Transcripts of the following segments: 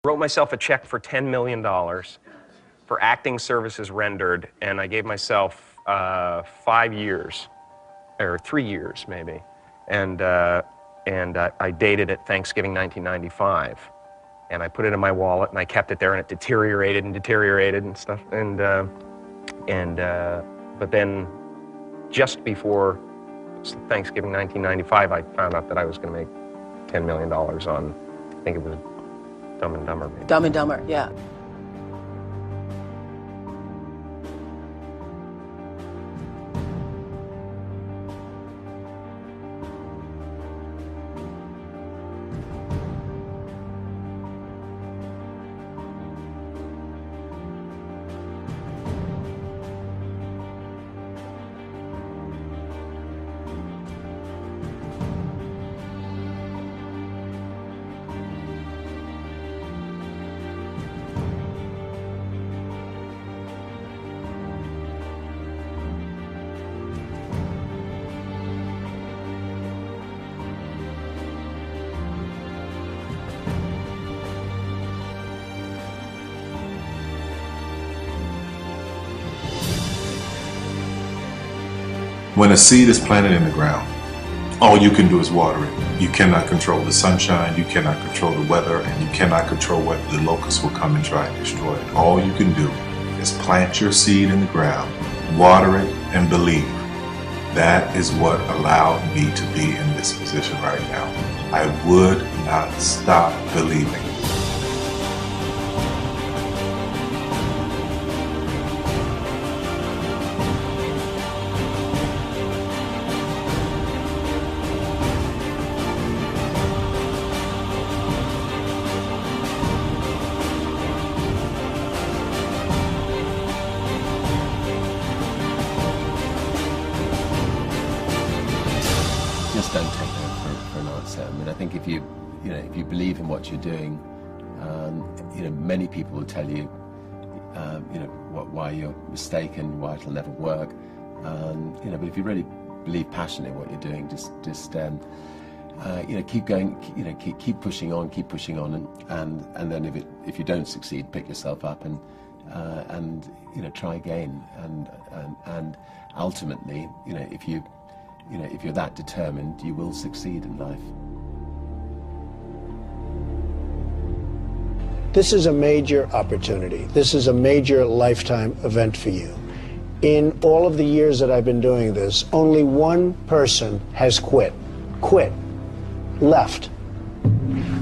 Wrote myself a check for $10 million for acting services rendered, and I gave myself 5 years, or 3 years maybe, and I dated it Thanksgiving 1995, and I put it in my wallet and I kept it there, and it deteriorated and stuff, but then just before Thanksgiving 1995, I found out that I was going to make $10 million on, I think it was Dumb and Dumber, maybe. Dumb and Dumber, yeah. When a seed is planted in the ground, all you can do is water it. You cannot control the sunshine, you cannot control the weather, and you cannot control whether the locusts will come and try and destroy it. All you can do is plant your seed in the ground, water it, and believe. That is what allowed me to be in this position right now. I would not stop believing. Just don't take no for an answer. I mean, I think if you believe in what you're doing, many people will tell you, why you're mistaken, why it'll never work. But if you really believe passionately in what you're doing, just keep going, keep pushing on, and then if you don't succeed, pick yourself up and try again, and ultimately, if you're that determined, you will succeed in life. This is a major opportunity. This is a major lifetime event for you. In all of the years that I've been doing this, only one person has quit, left.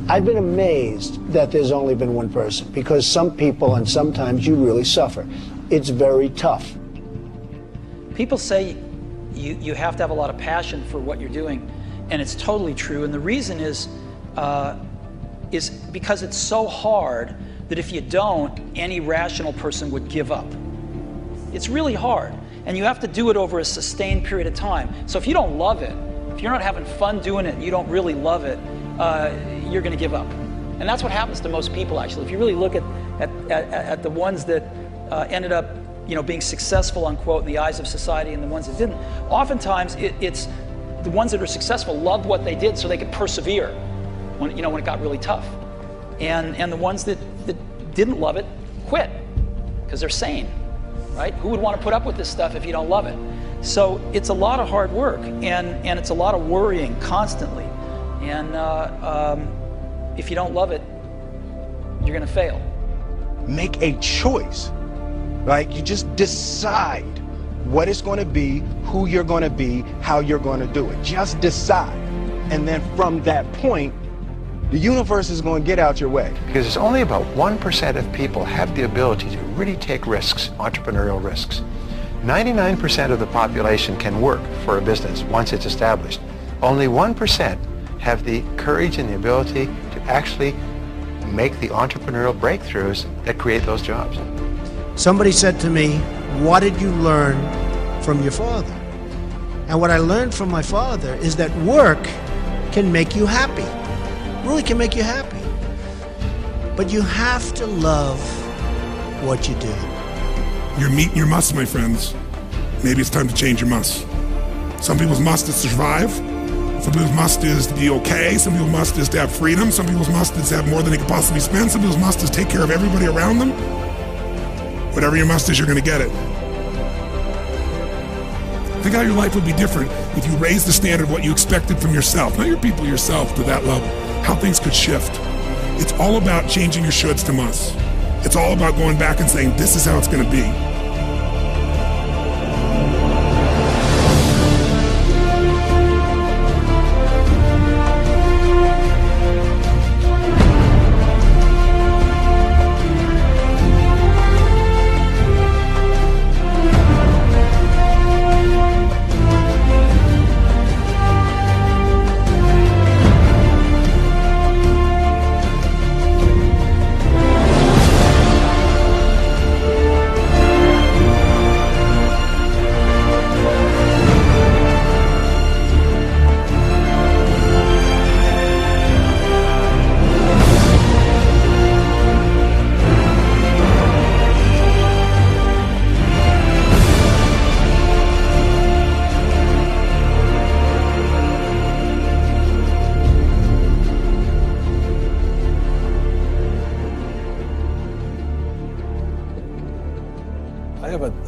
I've been amazed that there's only been one person, because some people, and sometimes you really suffer. It's very tough. People say you have to have a lot of passion for what you're doing, and it's totally true. And the reason is because it's so hard that if you don't, any rational person would give up. It's really hard, and you have to do it over a sustained period of time. So if you don't love it, if you're not having fun doing it and you don't really love it, you're going to give up. And that's what happens to most people, actually. If you really look at the ones that ended up being successful, unquote, in the eyes of society, and the ones that didn't, oftentimes it's the ones that are successful loved what they did so they could persevere when it got really tough. And the ones that didn't love it quit because they're sane, right? Who would want to put up with this stuff if you don't love it? So it's a lot of hard work, and it's a lot of worrying constantly. And if you don't love it, you're going to fail. Make a choice. Like, you just decide what it's going to be, who you're going to be, how you're going to do it. Just decide. And then from that point, the universe is going to get out your way. Because it's only about 1% of people have the ability to really take risks, entrepreneurial risks. 99% of the population can work for a business once it's established. Only 1% have the courage and the ability to actually make the entrepreneurial breakthroughs that create those jobs. Somebody said to me, what did you learn from your father? And what I learned from my father is that work can make you happy. Really can make you happy. But you have to love what you do. You're meeting your must, my friends. Maybe it's time to change your must. Some people's must is to survive. For Some people's must is to be okay. Some people's must is to have freedom. Some people's must is to have more than they can possibly spend. Some people's must is take care of everybody around them. Whatever your must is, you're going to get it. Think how your life would be different if you raised the standard of what you expected from yourself, not your people, yourself, to that level. How things could shift. It's all about changing your shoulds to musts. It's all about going back and saying, this is how it's going to be.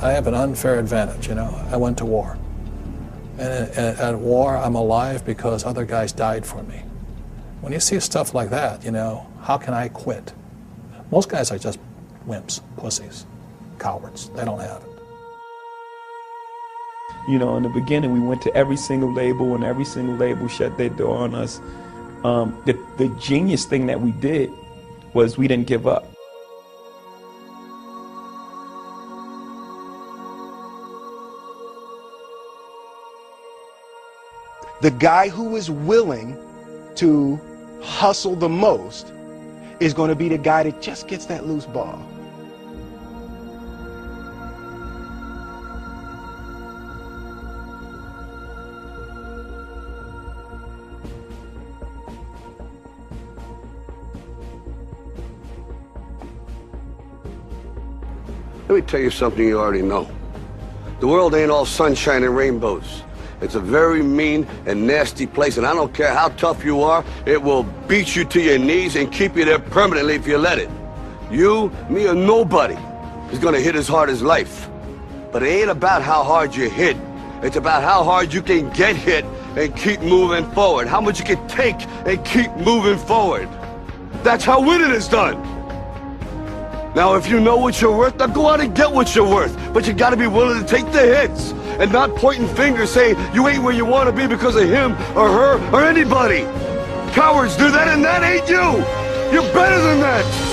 I have an unfair advantage, you know. I went to war. And at war, I'm alive because other guys died for me. When you see stuff like that, you know, how can I quit? Most guys are just wimps, pussies, cowards. They don't have it. You know, in the beginning, we went to every single label, and every single label shut their door on us. The genius thing that we did was we didn't give up. The guy who is willing to hustle the most is going to be the guy that just gets that loose ball. Let me tell you something you already know. The world ain't all sunshine and rainbows. It's a very mean and nasty place, and I don't care how tough you are, it will beat you to your knees and keep you there permanently if you let it. You, me, or nobody is gonna hit as hard as life. But it ain't about how hard you hit. It's about how hard you can get hit and keep moving forward. How much you can take and keep moving forward. That's how winning is done. Now, if you know what you're worth, now go out and get what you're worth. But you gotta be willing to take the hits and not pointing fingers saying you ain't where you want to be because of him or her or anybody. Cowards do that, and that ain't you. You're better than that.